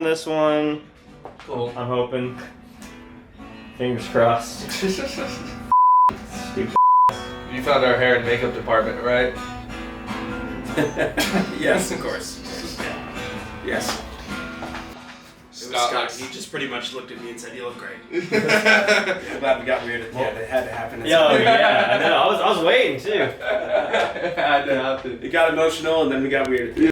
This one, Cool. I'm hoping. Fingers crossed. Stupid. You found our hair and makeup department, right? Yes, of course. Yes. It was Scott. He just pretty much looked at me and said, "You look great." I'm glad we got weird. Yeah, it had to happen. Yo, yeah, I know. I was waiting too. Had to happen. It got emotional and then we got weird.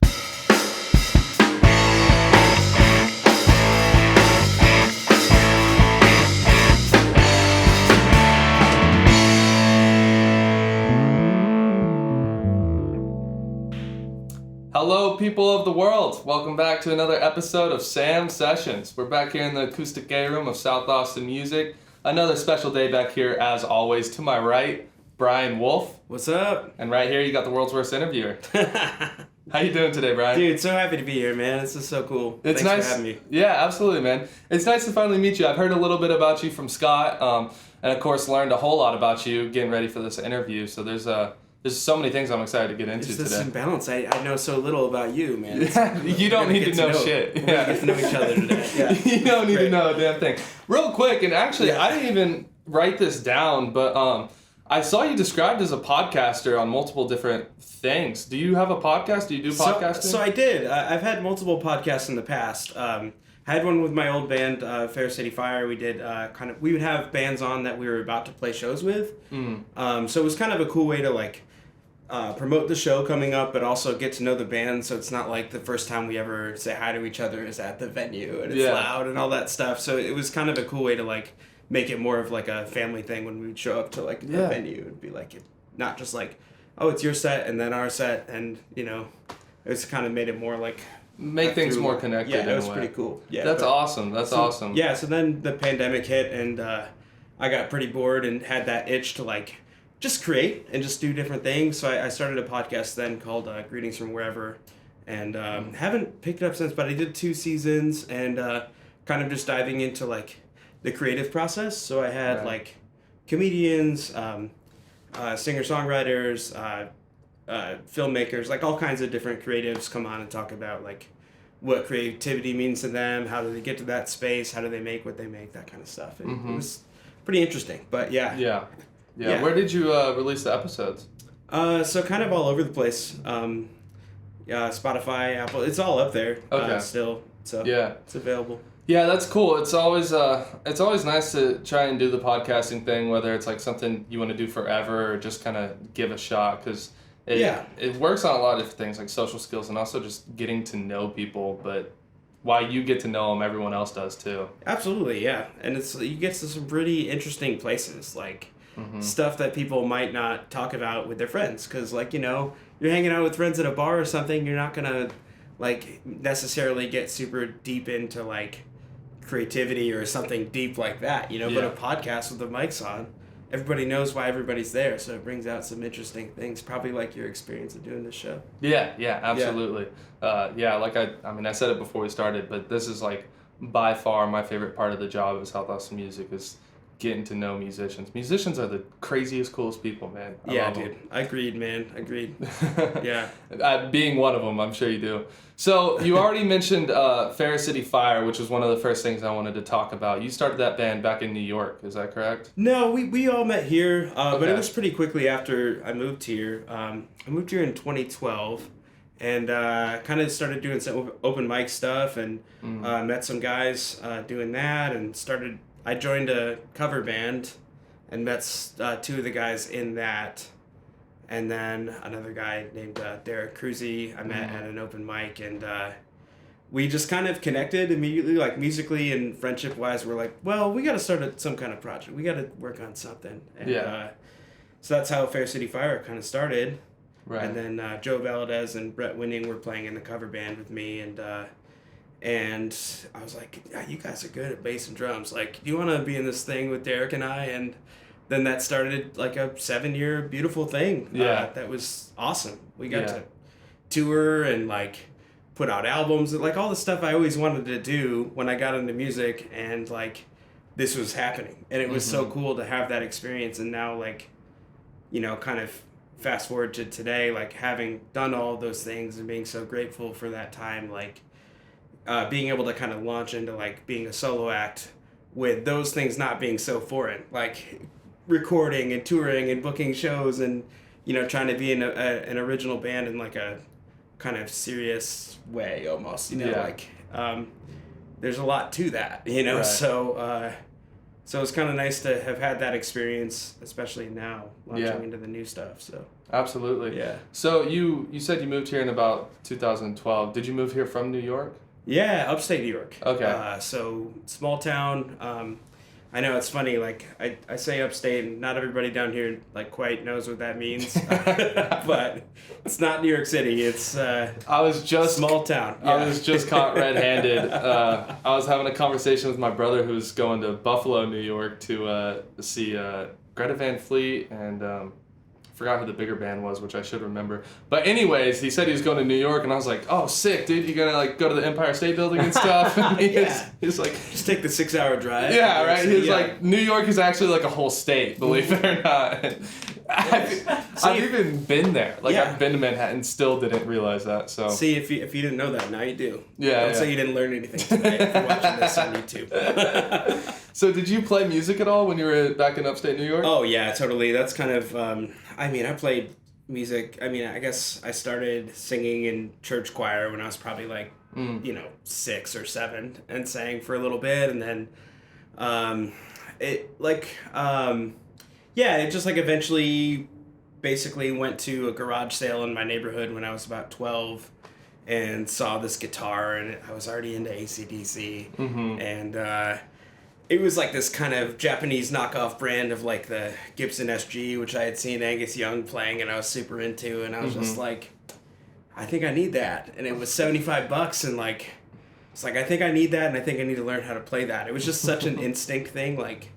Hello, people of the world. Welcome back to another episode of Sam Sessions. We're back here in the acoustic gay room of South Austin Music. Another special day back here, as always. To my right, Brian Wolff. What's up? And right here, you got the world's worst interviewer. How you doing today, Brian? Dude, so happy to be here, man. This is so cool. It's Thanks nice for having me. Yeah, absolutely, man. It's nice to finally meet you. I've heard a little bit about you from Scott, and of course learned a whole lot about you getting ready for this interview. So there's so many things I'm excited to get into There's this today. imbalance. I know so little about you, man. You don't need to know shit. We're gonna get to know each other today. Yeah. You don't need to know a damn thing. Real quick, and actually, I didn't even write this down, but I saw you described as a podcaster on multiple different things. Do you have a podcast? Do you do podcasting? So I did. I've had multiple podcasts in the past. I had one with my old band, Fair City Fire. We did we would have bands on that we were about to play shows with. So it was kind of a cool way to promote the show coming up, but also get to know the band. So it's not like the first time we ever say hi to each other is at the venue and it's loud and all that stuff. So it was kind of a cool way to make it more of a family thing when we would show up to the venue. It'd be not just oh, it's your set and then our set, and it's kind of made it more make things more connected. Yeah, it was pretty cool. Yeah, that's awesome. That's awesome. Yeah, so then the pandemic hit, and I got pretty bored and had that itch to just create and just do different things. So I started a podcast then called Greetings from Wherever, and haven't picked it up since. But I did 2 seasons and kind of just diving into the creative process. So I had comedians, singer-songwriters, filmmakers, all kinds of different creatives come on and talk about what creativity means to them, how do they get to that space, how do they make what they make, that kind of stuff. And it was pretty interesting, but yeah. Where did you release the episodes? So kind of all over the place. Spotify, Apple, it's all up there still. So it's available. Yeah, that's cool. It's always nice to try and do the podcasting thing, whether it's something you want to do forever or just kind of give a shot, because it works on a lot of different things like social skills and also just getting to know people. But while you get to know them, everyone else does too. Absolutely, yeah. And you get to some pretty interesting places, stuff that people might not talk about with their friends, because you're hanging out with friends at a bar or something, you're not gonna necessarily get super deep into creativity or something deep like that, but a podcast with the mics on, everybody knows why everybody's there, so it brings out some interesting things, probably your experience of doing this show. Yeah, absolutely. I said it before we started, but this is by far my favorite part of the job at South Austin Music is getting to know musicians. Musicians are the craziest, coolest people, man. I love dude. them. Agreed, man. Agreed. Yeah. Being one of them, I'm sure you do. So you already mentioned Fair City Fire, which was one of the first things I wanted to talk about. You started that band back in New York, is that correct? No, we all met here, but it was pretty quickly after I moved here. I moved here in 2012. And kind of started doing some open mic stuff, and met some guys doing that, and I joined a cover band and met 2 of the guys in that. And then another guy named Derek Cruzy I met at an open mic, and we just kind of connected immediately, musically and friendship-wise. We're well, we got to start some kind of project. We got to work on something. And so that's how Fair City Fire kind of started. Right. And then Joe Valadez and Brett Winning were playing in the cover band with me, and I was you guys are good at bass and drums. Do you want to be in this thing with Derek and I? And then that started a 7-year beautiful thing. That was awesome. We got to tour and put out albums and all the stuff I always wanted to do when I got into music, and this was happening, and it was so cool to have that experience. And now kind of fast forward to today, having done all of those things and being so grateful for that time, being able to kind of launch into like being a solo act with those things not being so foreign, like recording and touring and booking shows and, you know, trying to be in an original band in like a kind of serious way almost, you know, like there's a lot to that, you know, right. So it's kind of nice to have had that experience, especially now launching into the new stuff. So absolutely. Yeah. So you said you moved here in about 2012. Did you move here from New York? Yeah, upstate New York. Okay. So small town. I know it's funny, like I say upstate and not everybody down here like quite knows what that means. But it's not New York City. It's I was just small town. Yeah. I was just caught red-handed. I was having a conversation with my brother who's going to Buffalo, New York to see Greta Van Fleet and forgot who the bigger band was, which I should remember. But anyways, he said he was going to New York, and I was like, oh, sick, dude. You gonna like go to the Empire State Building and stuff? And he's like, just take the 6-hour drive. Yeah, right. He's like, New York is actually like a whole state, believe it or not. I've even been there. Like I've been to Manhattan, still didn't realize that. So see, if you didn't know that, now you do. Yeah. Don't say you didn't learn anything today if you're watching this on YouTube. So did you play music at all when you were back in upstate New York? Oh yeah, totally. That's kind of. I mean, I played music. I mean, I guess I started singing in church choir when I was probably like, 6 or 7, and sang for a little bit, and then, it just like eventually, basically went to a garage sale in my neighborhood when I was about 12, and saw this guitar, and I was already into AC/DC, and. It was like this kind of Japanese knockoff brand of like the Gibson SG, which I had seen Angus Young playing and I was super into, and I was just like, I think I need that. And it was $75, and like, it's like, I think I need that, and I think I need to learn how to play that. It was just such an instinct thing, like,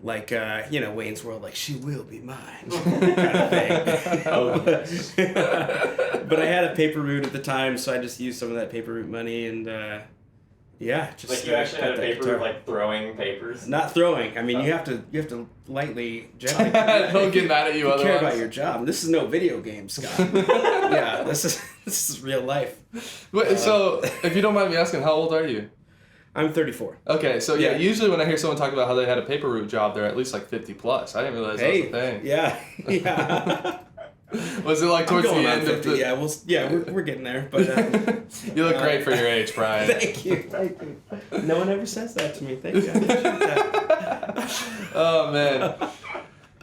Wayne's World, like, she will be mine, kind of thing. But I had a paper route at the time, so I just used some of that paper route money, and just like you actually had a paper of like throwing papers. Not throwing. I mean, you have to lightly, gently. Don't get mad at you. You care about your job. This is no video game, Scott. Yeah, this is real life. Wait, so if you don't mind me asking, how old are you? I'm 34. Okay, so usually when I hear someone talk about how they had a paper route job, they're at least like 50 plus. I didn't realize that was a thing. Yeah. Was it like towards the end 50, of the... we're getting there, but... you look great for your age, Brian. Thank you. No one ever says that to me. Thank you. Oh, man.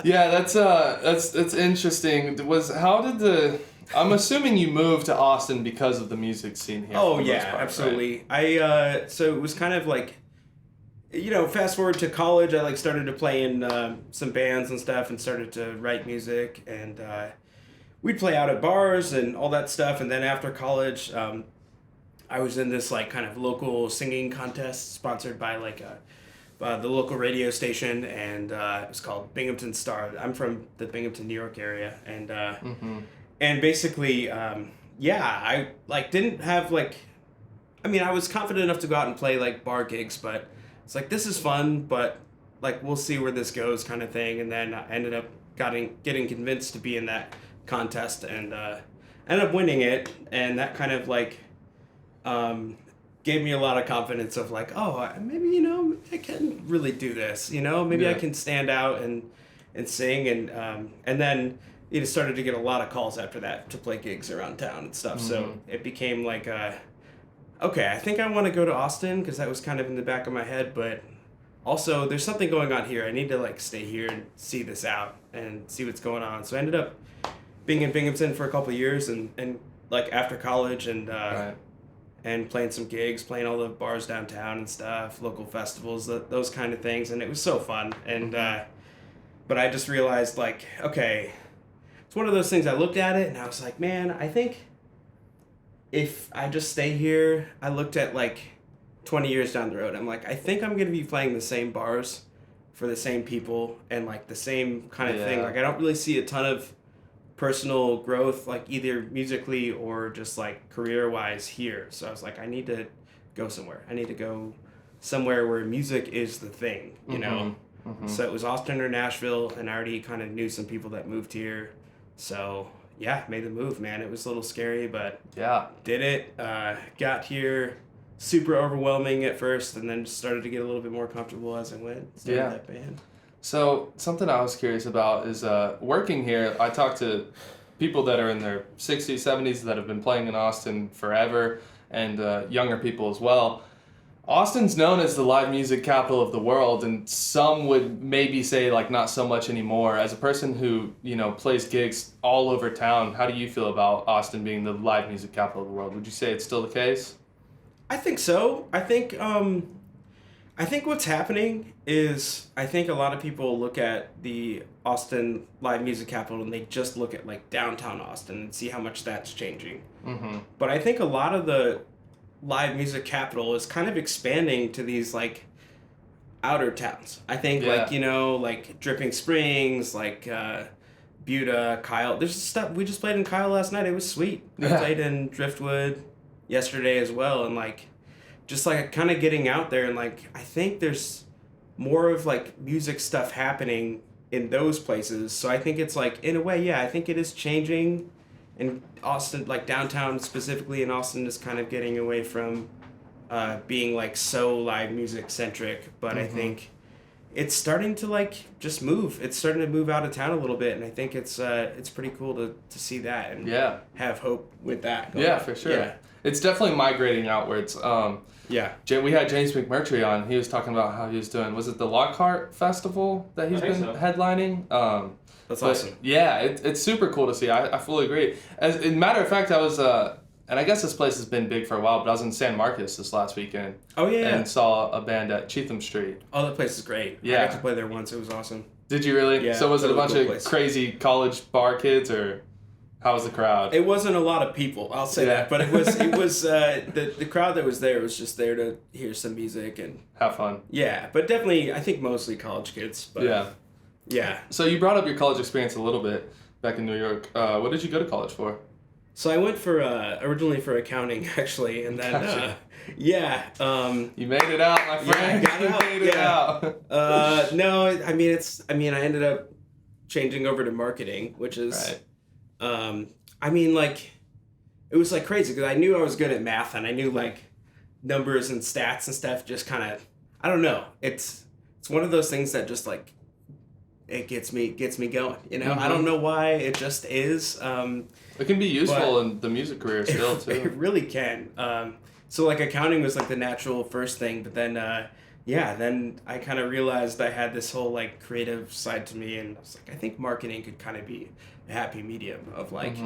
Yeah, that's interesting. I'm assuming you moved to Austin because of the music scene here. Oh, yeah, absolutely. Right? So it was kind of like... fast forward to college, I like started to play in some bands and stuff and started to write music, and we'd play out at bars and all that stuff. And then after college, I was in this like kind of local singing contest sponsored by like the local radio station, and it was called Binghamton Star. I'm from the Binghamton, New York area, and and basically, I like didn't have like, I mean, I was confident enough to go out and play like bar gigs, but it's like, this is fun, but like, we'll see where this goes kind of thing. And then I ended up getting convinced to be in that contest, and ended up winning it. And that kind of like gave me a lot of confidence of like, oh, maybe, I can really do this, maybe I can stand out and sing. And then started to get a lot of calls after that to play gigs around town and stuff. So it became like okay, I think I want to go to Austin, because that was kind of in the back of my head, but also there's something going on here. I need to like stay here and see this out and see what's going on. So I ended up being in Binghamton for a couple of years, and like after college, and and playing some gigs, playing all the bars downtown and stuff, local festivals, those kind of things, and it was so fun. And but I just realized like, okay, it's one of those things. I looked at it and I was like, man, I think if I just stay here, I looked at like 20 years down the road. I'm like, I think I'm going to be playing the same bars for the same people and like the same kind of thing. Like I don't really see a ton of personal growth, like either musically or just like career wise here. So I was like, I need to go somewhere. I need to go somewhere where music is the thing, you know? So it was Austin or Nashville, and I already kind of knew some people that moved here. So made the move, man. It was a little scary, but did it. Got here, super overwhelming at first, and then just started to get a little bit more comfortable as I went. Started that band. So something I was curious about is working here. I talked to people that are in their 60s, 70s that have been playing in Austin forever, and younger people as well. Austin's known as the live music capital of the world, and some would maybe say like not so much anymore. As a person who, you know, plays gigs all over town, how do you feel about Austin being the live music capital of the world? Would you say it's still the case? I think so. I think what's happening is I think a lot of people look at the Austin live music capital and they just look at like downtown Austin and see how much that's changing. Mm-hmm. But I think a lot of the live music capital is kind of expanding to these like outer towns. I think like, you know, like Dripping Springs, like Buda, Kyle. There's stuff we just played in Kyle last night. It was sweet. I played in Driftwood yesterday as well, and like just like kind of getting out there, and like I think there's more of like music stuff happening in those places. So I think it's like in a way, I think it is changing. And Austin, like downtown specifically in Austin, is kind of getting away from being like so live music centric. But I think it's starting to like just move. It's starting to move out of town a little bit, and I think it's pretty cool to see that and have hope with that. Yeah, for sure. Yeah. It's definitely migrating outwards. We had James McMurtry on. He was talking about how he was doing. Was it the Lockhart Festival that he's been headlining? That's awesome. Yeah, it's super cool to see. I fully agree. As a matter of fact, I was, and I guess this place has been big for a while, but I was in San Marcos this last weekend. Oh, yeah. And saw a band at Cheatham Street. Oh, that place is great. Yeah. I got to play there once. It was awesome. Did you really? Yeah. So was it a bunch of crazy college bar kids, or how was the crowd? It wasn't a lot of people, I'll say that. But it was the crowd that was there was just there to hear some music and have fun. Yeah, but definitely, I think mostly college kids. But yeah. So you brought up your college experience a little bit back in New York. What did you go to college for? So I went for originally for accounting, actually, and then you made it out, my friend. Yeah, I got out. You made it out. No, I ended up changing over to marketing, which is, like, it was like crazy because I knew I was good at math and I knew like numbers and stats and stuff. Just kind of, I don't know. It's one of those things that just like. It gets me going, you know. I don't know why, it just is. It can be useful in the music career still too. It really can. So like accounting was like the natural first thing, but then then I kind of realized I had this whole like creative side to me, and I was like, I think marketing could kind of be a happy medium of like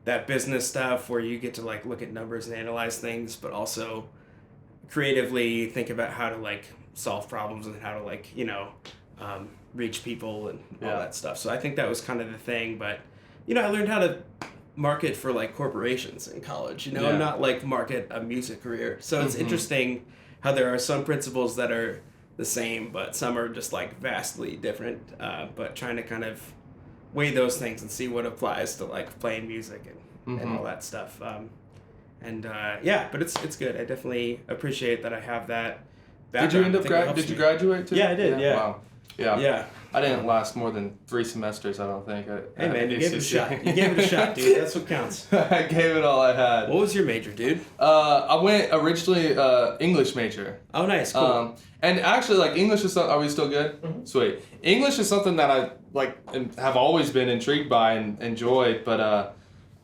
that business stuff where you get to like look at numbers and analyze things, but also creatively think about how to like solve problems and how to like, you know, reach people and all that stuff. So I think that was kind of the thing, but you know, I learned how to market for like corporations in college, you know, not like market a music career. So it's interesting how there are some principles that are the same, but some are just like vastly different, but trying to kind of weigh those things and see what applies to like playing music and all that stuff. But it's good. I definitely appreciate that I have that background. Did you graduate too? Yeah, I did. Yeah. Wow. Yeah. I didn't last more than 3 semesters, I don't think. Hey, man, you gave it a shot. You gave it a shot, dude. That's what counts. I gave it all I had. What was your major, dude? I went originally English major. Oh, nice. Cool. And actually, like, English is something... Are we still good? Mm-hmm. Sweet. English is something that I, like, have always been intrigued by and enjoyed, but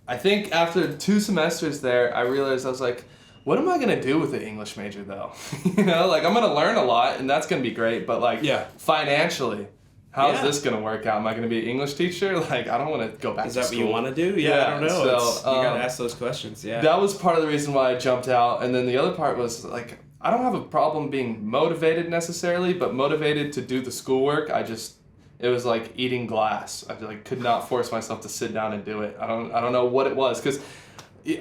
I think after 2 semesters there, I realized I was like... What am I going to do with the English major, though? You know, like, I'm going to learn a lot, and that's going to be great, but, like, financially, how is this going to work out? Am I going to be an English teacher? Like, I don't want to go back to school. Is that what you want to do? Yeah, I don't know. So, you got to ask those questions, That was part of the reason why I jumped out, and then the other part was, like, I don't have a problem being motivated necessarily, but motivated to do the schoolwork, it was like eating glass. I, like, could not force myself to sit down and do it. I don't know what it was, because...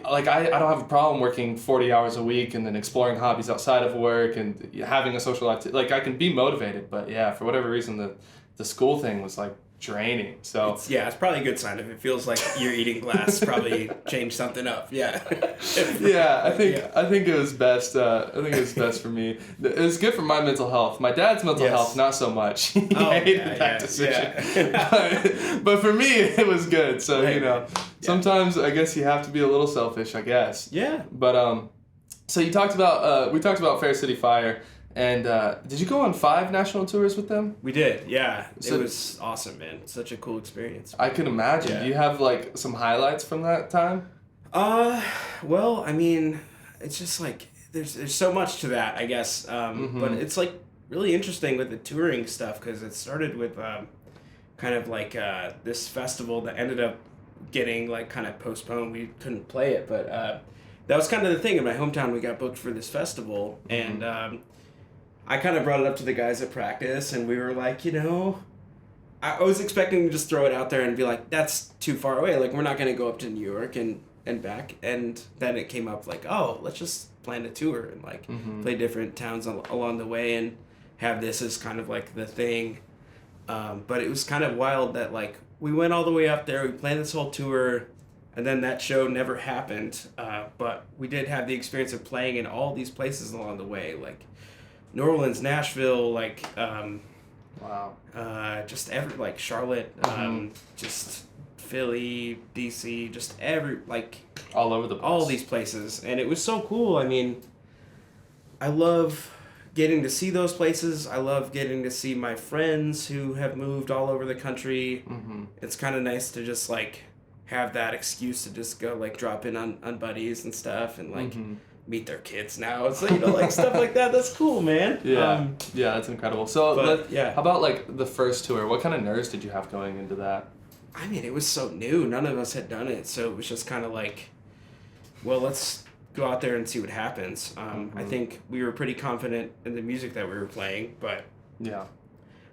Like, I don't have a problem working 40 hours a week and then exploring hobbies outside of work and having a social life. Like, I can be motivated, but for whatever reason, the school thing was, like, draining. So it's probably a good sign. If it feels like you're eating glass, probably change something up. I think it was best. I think it was best for me. It was good for my mental health. My dad's mental health, not so much. He hated that decision. Yeah. But for me, it was good. So sometimes I guess you have to be a little selfish. I guess. Yeah. But So you talked about we talked about Fair City Fire, and did you go on 5 national tours with them? We did, yeah. So, it was awesome, man. Such a cool experience. I can imagine. Yeah. Do you have like some highlights from that time? Well, I mean, it's just like there's so much to that, I guess. But it's like really interesting with the touring stuff because it started with kind of like this festival that ended up getting like kind of postponed. We couldn't play it, but that was kind of the thing. In my hometown, we got booked for this festival, and I kind of brought it up to the guys at practice, and we were like, I was expecting to just throw it out there and be like, that's too far away. Like, we're not going to go up to New York and back. And then it came up like, oh, let's just plan a tour and like play different towns along the way and have this as kind of like the thing. But it was kind of wild that like we went all the way up there, we planned this whole tour, and then that show never happened. But we did have the experience of playing in all these places along the way, like New Orleans, Nashville, like wow, just like Charlotte, just Philly, DC, just all over the place. all these places, and it was so cool. I mean, I love getting to see those places. I love getting to see my friends who have moved all over the country. It's kind of nice to just like have that excuse to just go like drop in on buddies and stuff and like meet their kids now. It's like, like stuff like that. That's cool, man. Yeah, that's incredible. So how about like the first tour? What kind of nerves did you have going into that? I mean, it was so new. None of us had done it, so it was just kind of like, well, let's go out there and see what happens. I think we were pretty confident in the music that we were playing, but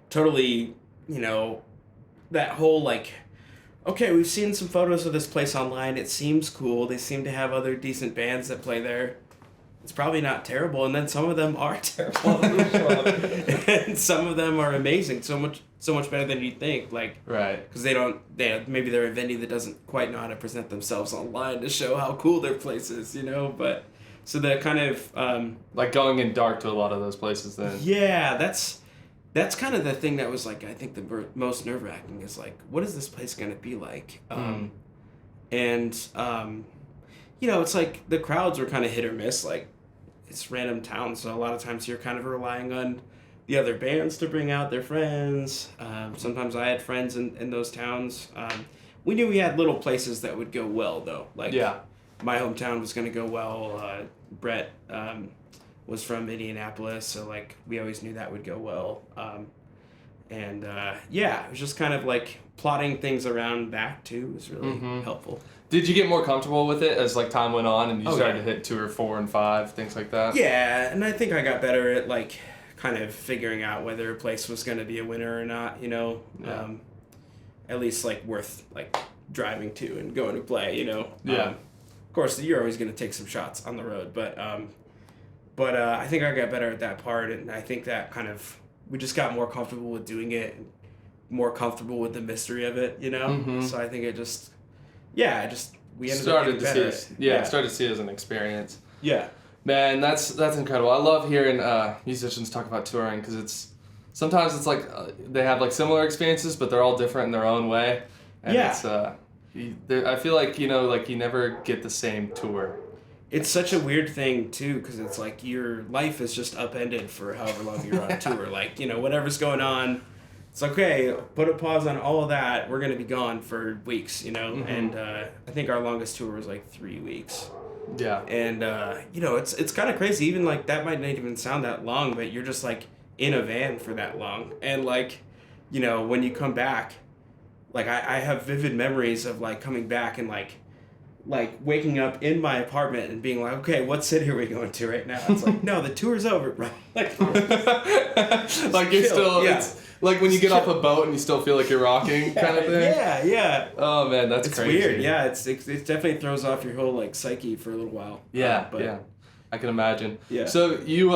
totally, that whole like, okay, we've seen some photos of this place online. It seems cool. They seem to have other decent bands that play there. It's probably not terrible, and then some of them are terrible, and some of them are amazing. So much better than you'd think. Like, right? Because maybe they're a venue that doesn't quite know how to present themselves online to show how cool their place is, But so the kind of like going in dark to a lot of those places. Then that's kind of the thing that was like I think the most nerve-wracking is like, what is this place gonna be like? It's like the crowds were kind of hit or miss. Like, it's random towns, so a lot of times you're kind of relying on the other bands to bring out their friends. Sometimes I had friends in those towns. We knew we had little places that would go well, though. Like, my hometown was going to go well. Brett was from Indianapolis, so, like, we always knew that would go well. It was just kind of, like, plotting things around that, too, was really helpful. Did you get more comfortable with it as like time went on and you started to hit tour 4 and 5, things like that? Yeah, and I think I got better at like kind of figuring out whether a place was going to be a winner or not, at least like worth like driving to and going to play, Of course, you're always going to take some shots on the road, but I think I got better at that part, and I think that kind of we just got more comfortable with doing it, and more comfortable with the mystery of it, So I think it just. We ended up getting better. Started to see it as an experience. Yeah. Man, that's incredible. I love hearing musicians talk about touring because sometimes it's like they have like similar experiences, but they're all different in their own way. And it's I feel like you never get the same tour. It's such a weird thing too, because it's like your life is just upended for however long you're on tour. Like whatever's going on. It's okay, put a pause on all of that. We're going to be gone for weeks, And I think our longest tour was like 3 weeks. Yeah. And, it's kind of crazy. Even like that might not even sound that long, but you're just like in a van for that long. And like, when you come back, like I have vivid memories of like coming back and like waking up in my apartment and being like, okay, what city are we going to right now? It's like, no, the tour's over, bro. Like you're still, it's like when you get off a boat and you still feel like you're rocking kind of thing. Yeah. Oh man, that's crazy. It's weird. Yeah, it definitely throws off your whole like psyche for a little while. Yeah, I can imagine. Yeah. So you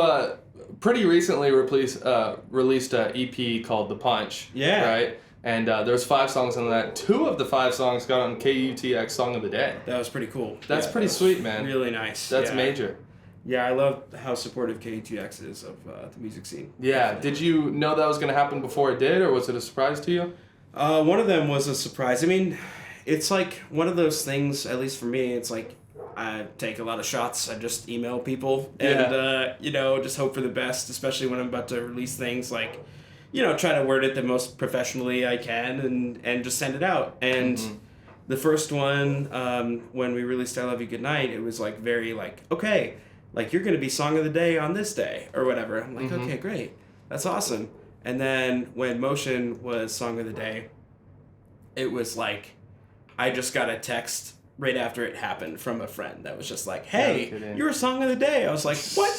pretty recently released an EP called The Punch. Yeah. Right. And there's 5 songs on that. 2 of the 5 songs got on KUTX Song of the Day. That was pretty cool. That's pretty sweet, man. Really nice. That's major. Yeah, I love how supportive KUTX is of the music scene. Yeah. Definitely. Did you know that was going to happen before it did, or was it a surprise to you? One of them was a surprise. I mean, it's like one of those things, at least for me, it's like I take a lot of shots. I just email people and, just hope for the best, especially when I'm about to release things, like, try to word it the most professionally I can and just send it out. And the first one, when we released I Love You Goodnight, it was like very like, okay, like you're going to be song of the day on this day or whatever. I'm like, okay, great. That's awesome. And then when Motion was song of the day, it was like, I just got a text right after it happened from a friend that was just like, hey, you're a song of the day. I was like, what?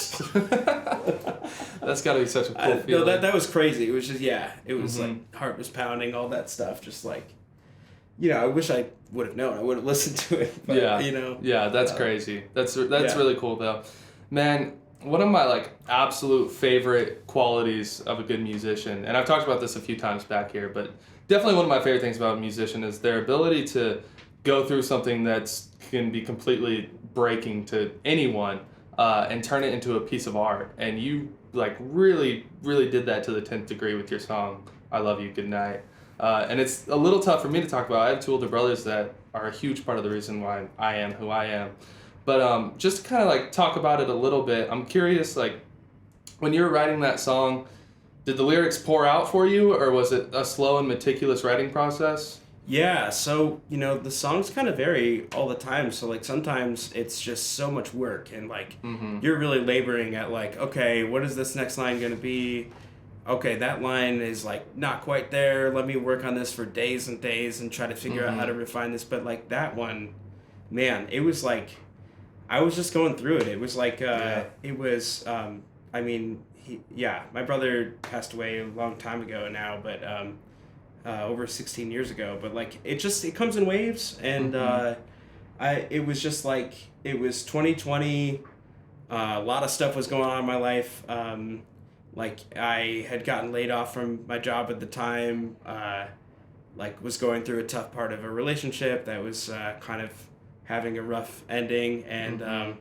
That's got to be such a cool feeling. No, that was crazy. It was just, it was like, heart was pounding, all that stuff. Just like, I wish I would have known. I would have listened to it. But, Yeah, that's crazy. That's really cool, though. Man, one of my, like, absolute favorite qualities of a good musician, and I've talked about this a few times back here, but definitely one of my favorite things about a musician is their ability to go through something that's can be completely breaking to anyone and turn it into a piece of art. And you like really, really did that to the 10th degree with your song, I Love You Goodnight. And it's a little tough for me to talk about. I have two older brothers that are a huge part of the reason why I am who I am. But just to kind of like talk about it a little bit, I'm curious, like when you were writing that song, did the lyrics pour out for you, or was it a slow and meticulous writing process? Yeah, so, the songs kind of vary all the time. So, like, sometimes it's just so much work and, like, you're really laboring at, like, okay, what is this next line going to be? Okay, that line is, like, not quite there. Let me work on this for days and days and try to figure out how to refine this. But, like, that one, man, it was, like, I was just going through it. It was, like, it was, my brother passed away a long time ago now, but, over 16 years ago, but like it comes in waves, and it was just like it was 2020. A lot of stuff was going on in my life. Like I had gotten laid off from my job at the time. Like was going through a tough part of a relationship that was kind of having a rough ending, and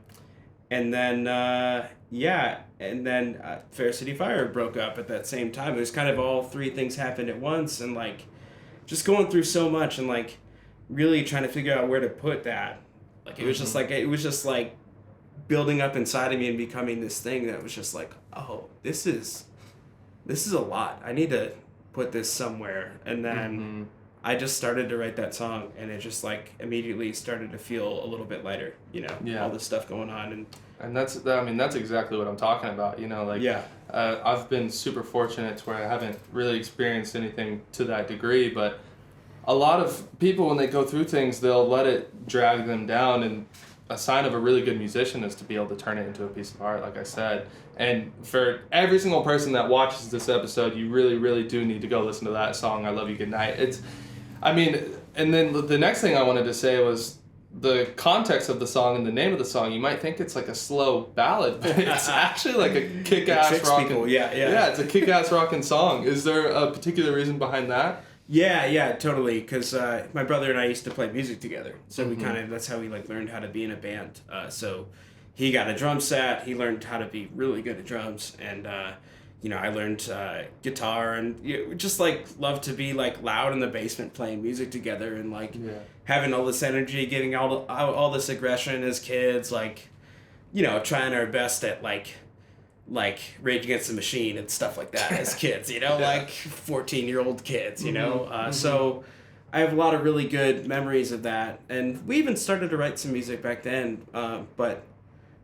then Fair City Fire broke up at that same time. It was kind of all three things happened at once, and like just going through so much and like really trying to figure out where to put that. Like it was just like building up inside of me and becoming this thing that was just like, oh, this is a lot. I need to put this somewhere. And then I just started to write that song, and it just like immediately started to feel a little bit lighter, all this stuff going on. And that's exactly what I'm talking about, I've been super fortunate to where I haven't really experienced anything to that degree, but a lot of people, when they go through things, they'll let it drag them down, and a sign of a really good musician is to be able to turn it into a piece of art, like I said. And for every single person that watches this episode, you really, really do need to go listen to that song, I Love You Goodnight. And then the next thing I wanted to say was the context of the song and the name of the song. You might think it's like a slow ballad, but it's actually like a kick-ass rockin'. Yeah, it's a kick-ass rockin' song. Is there a particular reason behind that? Yeah, totally. Because my brother and I used to play music together, so we that's how we like learned how to be in a band. So he got a drum set. He learned how to be really good at drums, and I learned guitar, and just like love to be like loud in the basement playing music together, and like having all this energy, getting all this aggression as kids, like trying our best at like Rage Against the Machine and stuff like that as kids, like 14-year-old kids, So I have a lot of really good memories of that, and we even started to write some music back then, but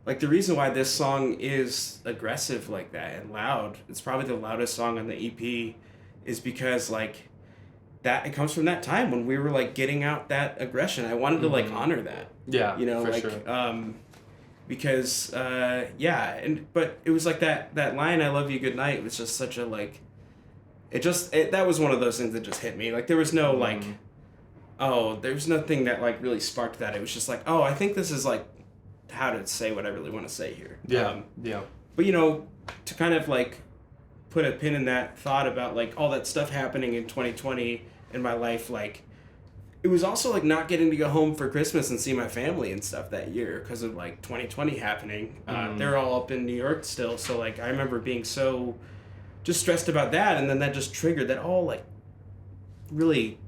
like the reason why this song is aggressive like that and loud, it's probably the loudest song on the EP, is because like that it comes from that time when we were like getting out that aggression. I wanted to like honor that. Yeah. For like sure. Because but it was like that line, I Love You Goodnight, was just such a like that was one of those things that just hit me. Like there was no like there was nothing that like really sparked that. It was just like, oh, I think this is like how to say what I really want to say here. But to kind of like put a pin in that thought about like all that stuff happening in 2020 in my life, like it was also like not getting to go home for Christmas and see my family and stuff that year because of like 2020 happening. They're all up in New York still, so like I remember being so just stressed about that, and then that just triggered that all like really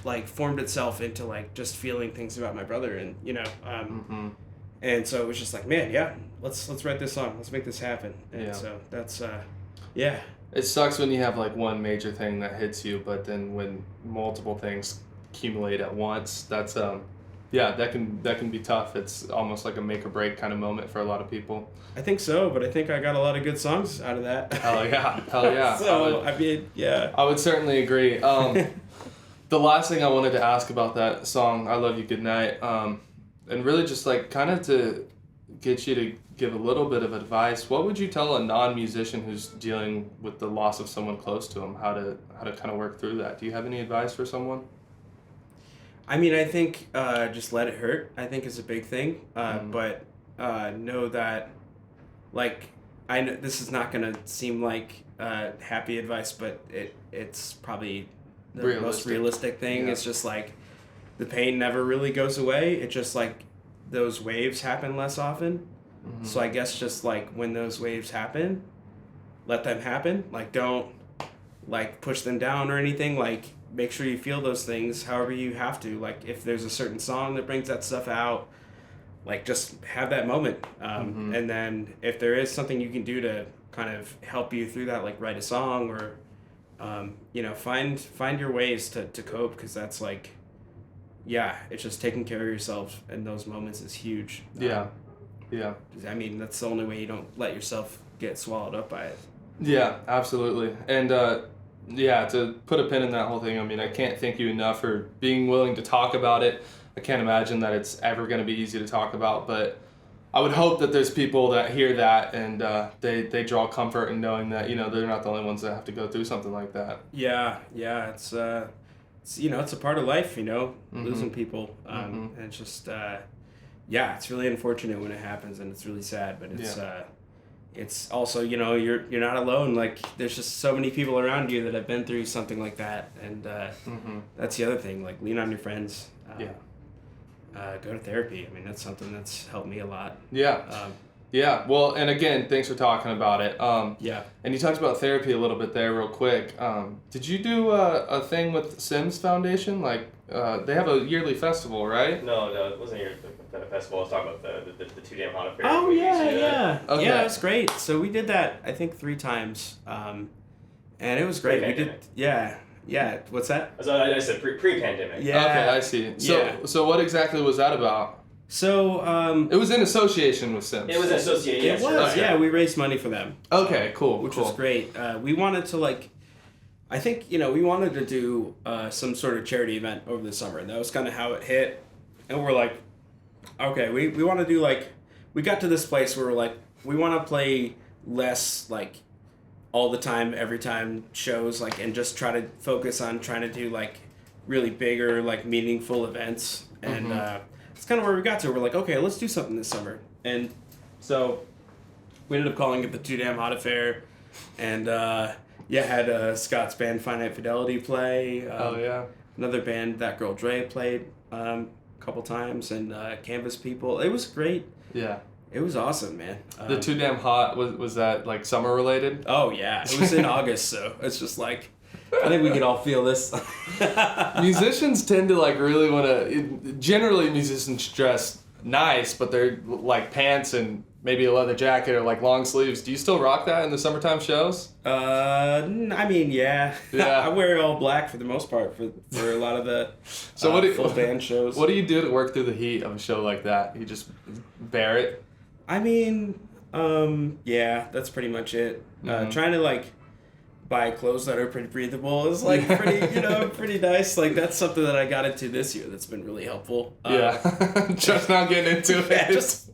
like formed itself into like just feeling things about my brother, and And so it was just like, man, yeah, let's write this song. Let's make this happen. And so that's, yeah. It sucks when you have like one major thing that hits you, but then when multiple things accumulate at once, that's that can be tough. It's almost like a make or break kind of moment for a lot of people. I think so, but I think I got a lot of good songs out of that. Hell yeah. So I mean, yeah. I would certainly agree. The last thing I wanted to ask about that song, I Love You Goodnight, and really just like kind of to get you to give a little bit of advice, what would you tell a non-musician who's dealing with the loss of someone close to them, how to kind of work through that? Do you have any advice for someone? I mean, I think just let it hurt, I think, is a big thing. But know that, like, I know this is not going to seem like happy advice, but it's probably the most realistic thing. Yeah. It's just like the pain never really goes away. It's just like those waves happen less often. Mm-hmm. So I guess just like when those waves happen, let them happen. Like don't like push them down or anything. Like make sure you feel those things however you have to. Like if there's a certain song that brings that stuff out, like just have that moment. And then if there is something you can do to kind of help you through that, like write a song or find your ways to cope, because that's like, it's just taking care of yourself in those moments is huge. Yeah. I mean, that's the only way you don't let yourself get swallowed up by it. Yeah, absolutely. And to put a pin in that whole thing, I mean, I can't thank you enough for being willing to talk about it. I can't imagine that it's ever going to be easy to talk about, but I would hope that there's people that hear that and they draw comfort in knowing that, they're not the only ones that have to go through something like that. Yeah, it's it's a part of life, losing people. And it's just, it's really unfortunate when it happens and it's really sad, but it's also, you're not alone. Like there's just so many people around you that have been through something like that. And that's the other thing, like lean on your friends. Go to therapy. I mean, that's something that's helped me a lot. Yeah. Well, and again, thanks for talking about it. And you talked about therapy a little bit there real quick. Did you do a thing with Sims Foundation? Like, they have a yearly festival, right? No, it wasn't a yearly festival. I was talking about the Too Damn Hot Affair. Oh, yeah. Okay. Yeah, it was great. So we did that, I think, 3 times. And it was great. We did, yeah. What's that? I said pre-pandemic. Yeah. Okay, I see. So what exactly was that about? So it was in association with Sims. It was an association. It was. Okay. Yeah, we raised money for them. Okay, cool. Which was great. We wanted to I think we wanted to do some sort of charity event over the summer, and that was kind of how it hit. And we're like, okay, we want to do we got to this place where we're like, we want to play less all the time, every time shows, and just try to focus on trying to do really bigger, meaningful events. And it's kind of where we got to. We're like, okay, let's do something this summer. And so we ended up calling it the Too Damn Hot Affair. And had Scott's band Finite Fidelity play. Another band, That Girl Dre, played a couple times. And Canvas People. It was great. Yeah. It was awesome, man. The Too Damn Hot, was that summer related? Oh, yeah. It was in August, so it's just I think we can all feel this. Musicians tend to really want to, generally musicians dress nice, but they're pants and maybe a leather jacket or long sleeves. Do you still rock that in the summertime shows? I mean, yeah. I wear all black for the most part for a lot of the full band shows. What do you do to work through the heat of a show like that? You just bear it? I mean, that's pretty much it. Trying to buy clothes that are pretty breathable is pretty pretty nice. That's something that I got into this year that's been really helpful. Just now getting into it. Yeah, just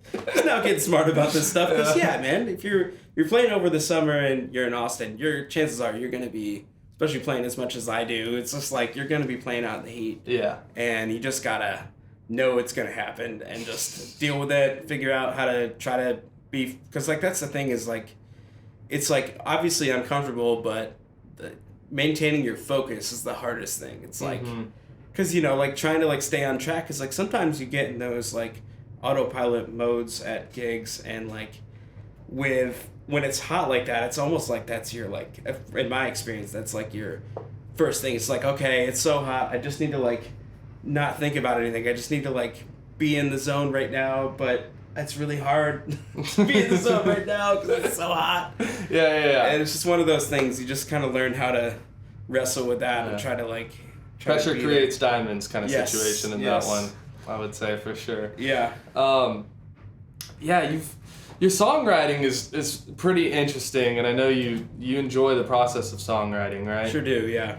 now getting smart about this stuff. Because man, if you're playing over the summer and you're in Austin, your chances are you're gonna be, especially playing as much as I do. It's just you're gonna be playing out in the heat. Yeah. And you just gotta know it's gonna happen and just deal with it. Figure out how to try to be, because that's the thing is it's obviously uncomfortable, but maintaining your focus is the hardest thing. It's because trying to stay on track is sometimes you get in those autopilot modes at gigs, and when it's hot like that, it's almost that's your in my experience, that's your first thing. It's okay, it's so hot, I just need to not think about anything. I just need to be in the zone right now. But it's really hard to be in the zone right now because it's so hot. Yeah. And it's just one of those things. You just kind of learn how to wrestle with that and try to like. Pressure creates diamonds kind of situation in that one, I would say for sure. Yeah. Your songwriting is pretty interesting, and I know you enjoy the process of songwriting, right? Sure do, yeah.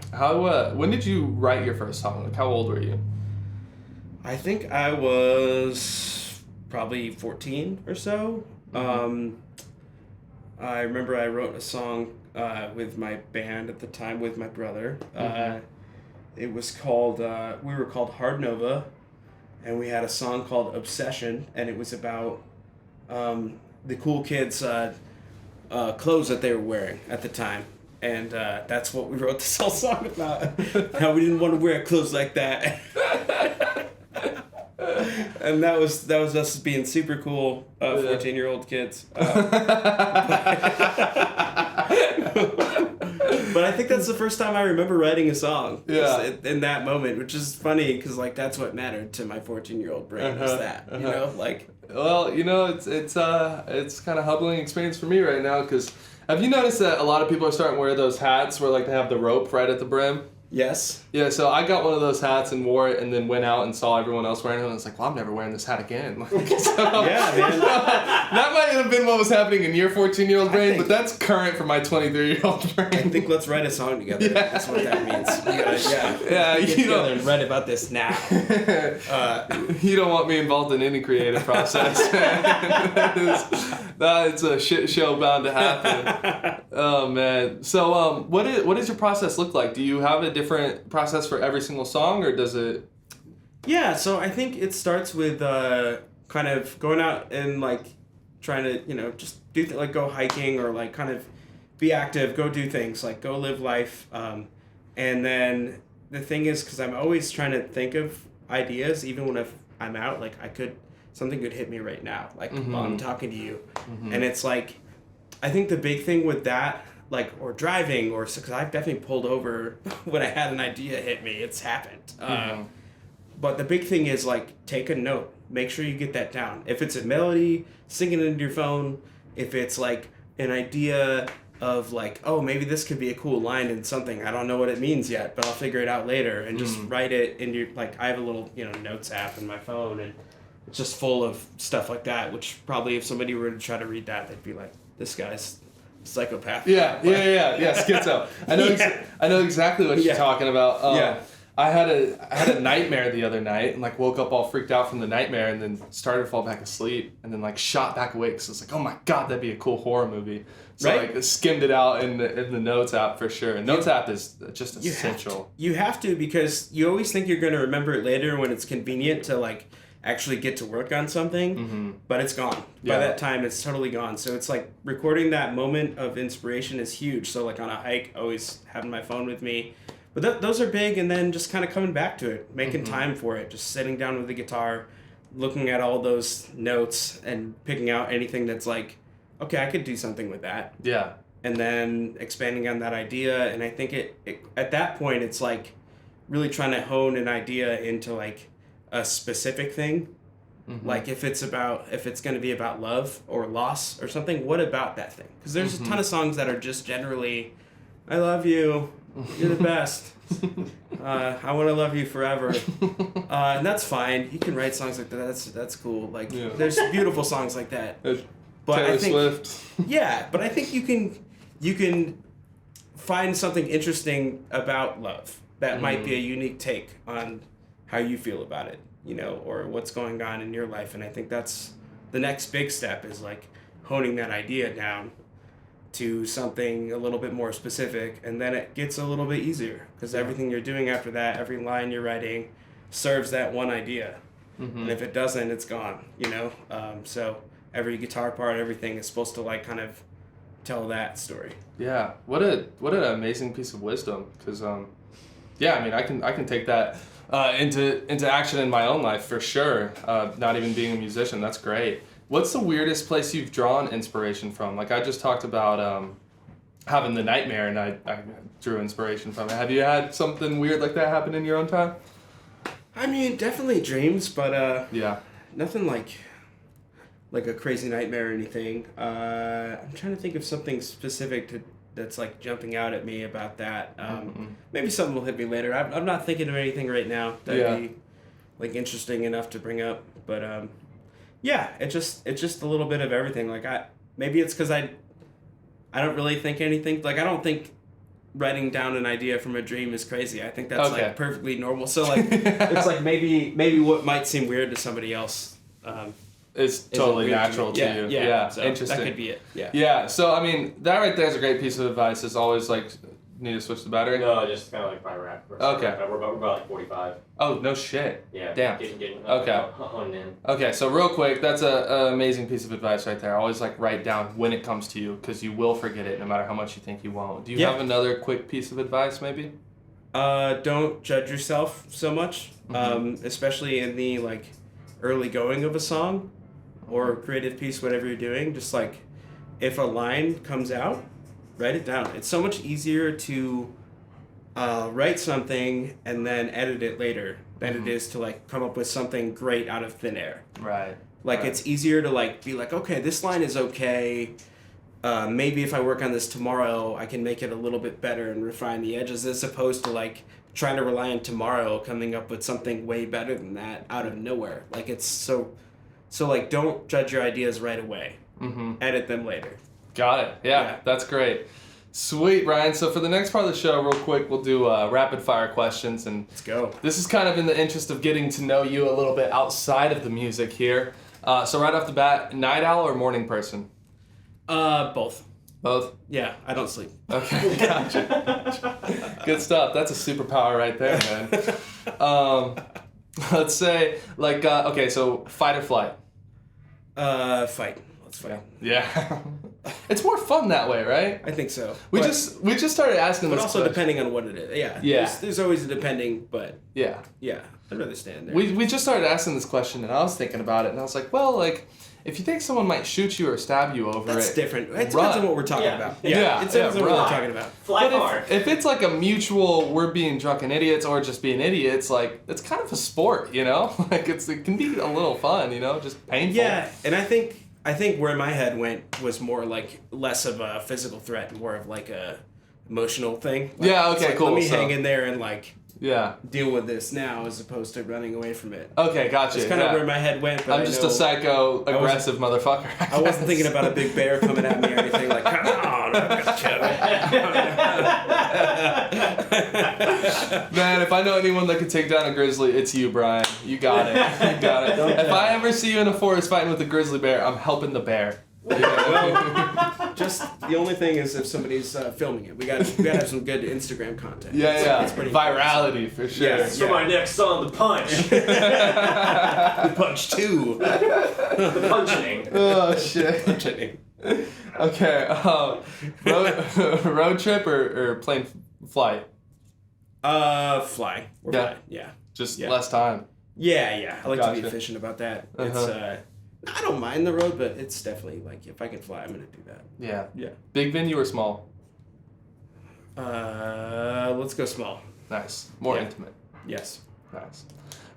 When did you write your first song? Like, how old were you? I think I was probably 14 or so. I remember I wrote a song with my band at the time with my brother. It was called, we were called Hard Nova, and we had a song called Obsession, and it was about the cool kids' clothes that they were wearing at the time. And that's what we wrote this whole song about, how we didn't want to wear clothes like that. And that was us being super cool 14-year-old kids. But I think that's the first time I remember writing a song. Yeah. In that moment, which is funny because like that's what mattered to my 14-year-old brain was that, you know, like. Well, you know, it's kind of humbling experience for me right now because have you noticed that a lot of people are starting to wear those hats where like they have the rope right at the brim? Yes. Yeah, so I got one of those hats and wore it and then went out and saw everyone else wearing it and I was like, well, I'm never wearing this hat again. Yeah, man. That might have been what was happening in your 14-year-old brain, but that's current for my 23-year-old brain. I think let's write a song together. Yeah. That's what that means. Get together and write about this now. You don't want me involved in any creative process. It's a shit show bound to happen. Oh, man. So what does your process look like? Do you have a different process for every single song, or does it? Yeah, so I think it starts with kind of going out and like trying to, you know, just do like go hiking or like kind of be active, go do things, like go live life. And then the thing is, because I'm always trying to think of ideas, even when I'm out, like something could hit me right now, like while I'm talking to you. And it's like, I think the big thing with that, like, or driving, or because I've definitely pulled over when I had an idea hit me. It's happened. But the big thing is, like, take a note. Make sure you get that down. If it's a melody, sing it into your phone. If it's, like, an idea of, like, oh, maybe this could be a cool line in something. I don't know what it means yet, but I'll figure it out later. And just write it in your, like, I have a little, you know, notes app in my phone, and it's just full of stuff like that, which probably if somebody were to try to read that, they'd be like, this guy's psychopath. Yeah, schizo. I know exactly what you're talking about. I had a nightmare the other night and like woke up all freaked out from the nightmare and then started to fall back asleep and then like shot back awake because I was like, oh my god, that'd be a cool horror movie. So like skimmed it out in the Notes app for sure. And Notes app is just essential. You have to because you always think you're going to remember it later when it's convenient to like actually get to work on something, but it's gone. By that time, it's totally gone. So it's like recording that moment of inspiration is huge. So like on a hike, always having my phone with me. But those are big, and then just kind of coming back to it, making time for it, just sitting down with the guitar, looking at all those notes and picking out anything that's like, okay, I could do something with that. Yeah. And then expanding on that idea. And I think it at that point, it's like really trying to hone an idea into like a specific thing. Like if it's going to be about love or loss or something, what about that thing? Because there's a ton of songs that are just generally, I love you. You're the best. I want to love you forever. And that's fine. You can write songs like that. That's cool. Like there's beautiful songs like that. But Taylor I think Swift. Yeah, but I think you can find something interesting about love that might be a unique take on how you feel about it, you know, or what's going on in your life. And I think that's the next big step is like honing that idea down to something a little bit more specific, and then it gets a little bit easier because everything you're doing after that, every line you're writing serves that one idea. And if it doesn't, it's gone, you know? So every guitar part, everything is supposed to like kind of tell that story. Yeah. What an amazing piece of wisdom. Because, I mean, I can take that into action in my own life for sure. Not even being a musician, that's great. What's the weirdest place you've drawn inspiration from? Like I just talked about having the nightmare, and I drew inspiration from it. Have you had something weird like that happen in your own time? I mean, definitely dreams, but nothing like like a crazy nightmare or anything. I'm trying to think of something specific that's like jumping out at me about that. Maybe something will hit me later. I'm not thinking of anything right now that'd be like interesting enough to bring up. But yeah, it's just a little bit of everything. Like maybe it's because I don't really think anything. Like I don't think writing down an idea from a dream is crazy. I think that's like perfectly normal. So like it's like maybe what might seem weird to somebody else. It's totally natural to you. Yeah. So interesting. That could be it. Yeah. Yeah. So I mean, that right there is a great piece of advice. Is always like, need to switch the battery. No, just kind of like my rap. Okay. We're about like 45. Oh no shit. Yeah. Damn. Getting Okay. honed in. Okay. So real quick, that's a amazing piece of advice right there. Always like write down when it comes to you, because you will forget it no matter how much you think you won't. Do you have another quick piece of advice maybe? Don't judge yourself so much, especially in the like early going of a song or creative piece, whatever you're doing. Just like if a line comes out, write it down. It's so much easier to write something and then edit it later than it is to like come up with something great out of thin air. Right. Like it's easier to like be like, okay, this line is okay. Maybe if I work on this tomorrow, I can make it a little bit better and refine the edges, as opposed to like trying to rely on tomorrow coming up with something way better than that out of nowhere. Like it's so like don't judge your ideas right away. Edit them later. Got it. Yeah, that's great. Sweet, Brian. So for the next part of the show, real quick, we'll do rapid fire questions, and let's go. This is kind of in the interest of getting to know you a little bit outside of the music here. So right off the bat, night owl or morning person? Both. Both? Yeah, I don't sleep. Okay, gotcha. Good stuff. That's a superpower right there, man. Let's say, like, okay, so fight or flight? Fight. Let's fight. Yeah. It's more fun that way, right? I think so. We just started asking this question. But also depending on what it is. Yeah. There's always a depending, but... Yeah. I'd rather stand there. We just started asking this question, and I was thinking about it, and I was like, well, like... If you think someone might shoot you or stab you over That's different. It depends on what we're talking about. It depends on what we're talking about. Fly hard. If it's like a mutual, we're being drunken idiots or just being idiots, like, it's kind of a sport, you know? Like, it can be a little fun, you know? Just painful. Yeah, and I think where my head went was more like less of a physical threat and more of like a emotional thing. Like, yeah, okay, like, cool. Let me hang in there and like... Yeah. Deal with this now as opposed to running away from it. Okay, gotcha. That's kind of where my head went. But I'm just a psycho aggressive motherfucker. I wasn't thinking about a big bear coming at me or anything like, come on, I've got you. Man, if I know anyone that could take down a grizzly, it's you, Brian. You got it. You got it. If I ever see you in a forest fighting with a grizzly bear, I'm helping the bear. Well, just the only thing is if somebody's filming it, we gotta have some good Instagram content. Yeah. It's pretty virality for sure. Yeah. So my next song, The Punch. The Punch 2. The Punching. Oh shit. Punching. Okay. Road trip or plane flight? Fly. Fly. Yeah. Just less time. Yeah. I like to be efficient about that. It's I don't mind the road, but it's definitely like if I can fly, I'm gonna do that. Yeah. Big venue or small? Let's go small. Nice. More intimate. Yes. Nice.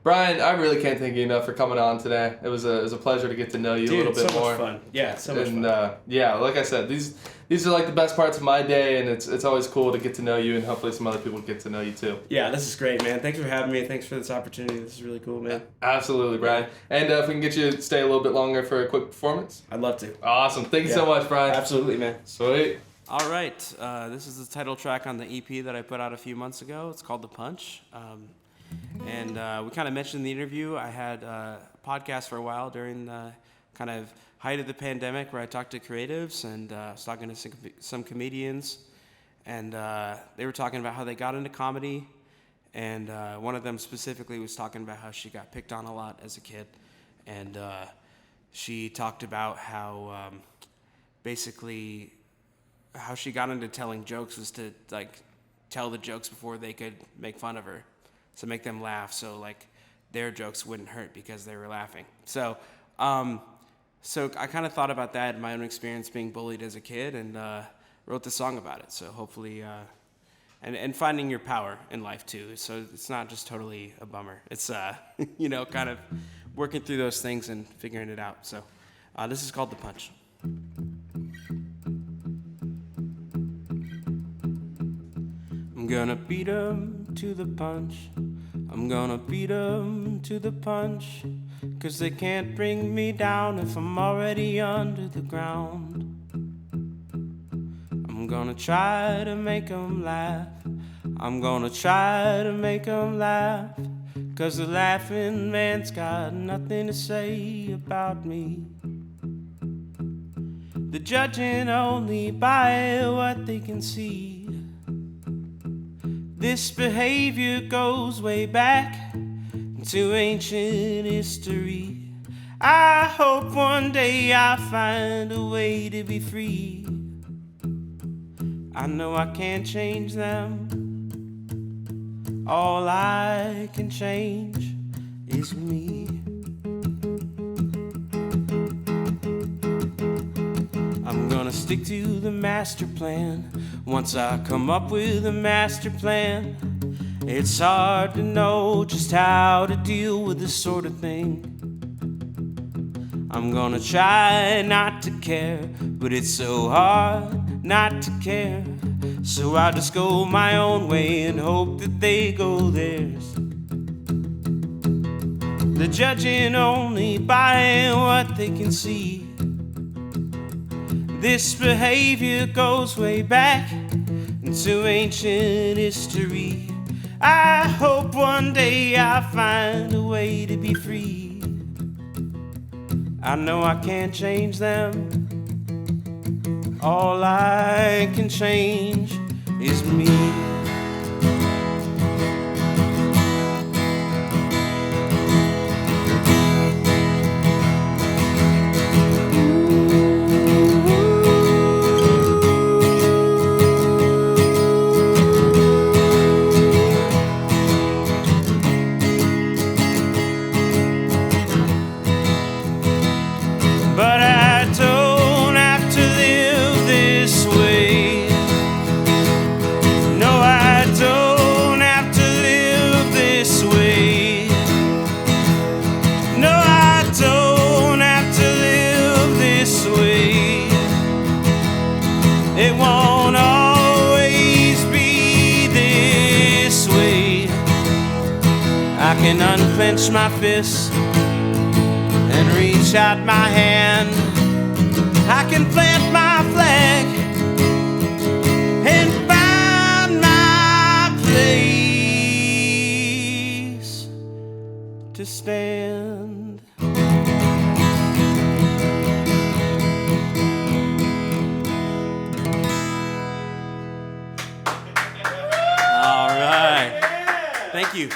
Brian, I really can't thank you enough for coming on today. It was a pleasure to get to know you a little bit more. So much fun. Yeah, so much fun. Like I said, these are like the best parts of my day, and it's always cool to get to know you, and hopefully some other people get to know you too. Yeah, this is great, man. Thanks for having me. Thanks for this opportunity. This is really cool, man. Absolutely, Brian. And if we can get you to stay a little bit longer for a quick performance. I'd love to. Awesome. Thank you so much, Brian. Absolutely, man. Sweet. All right. This is the title track on the EP that I put out a few months ago. It's called The Punch. And we kind of mentioned in the interview, I had a podcast for a while during the kind of height of the pandemic where I talked to creatives and I was talking to some comedians. And they were talking about how they got into comedy. And one of them specifically was talking about how she got picked on a lot as a kid. And she talked about how basically how she got into telling jokes was to like tell the jokes before they could make fun of her. So make them laugh, so like their jokes wouldn't hurt because they were laughing. So I kind of thought about that in my own experience being bullied as a kid, and wrote the song about it. So hopefully, and finding your power in life too. So it's not just totally a bummer. It's kind of working through those things and figuring it out. So This is called The Punch. I'm gonna beat 'em to the punch. I'm gonna beat 'em to the punch. 'Cause they can't bring me down if I'm already under the ground. I'm gonna try to make 'em laugh. I'm gonna try to make 'em laugh. 'Cause the laughing man's got nothing to say about me. They're judging only by what they can see. This behavior goes way back to ancient history. I hope one day I'll find a way to be free. I know I can't change them. All I can change is me. I'm gonna stick to the master plan. Once I come up with a master plan, it's hard to know just how to deal with this sort of thing. I'm gonna try not to care, but it's so hard not to care. So I'll just go my own way and hope that they go theirs. They're judging only by what they can see. This behavior goes way back into ancient history. I hope one day I'll find a way to be free. I know I can't change them. All I can change is me. But I don't have to live this way. No, I don't have to live this way. No, I don't have to live this way. It won't always be this way. I can unclench my fist and reach out my hand. I can plant my flag and find my place to stand. All right. Thank you.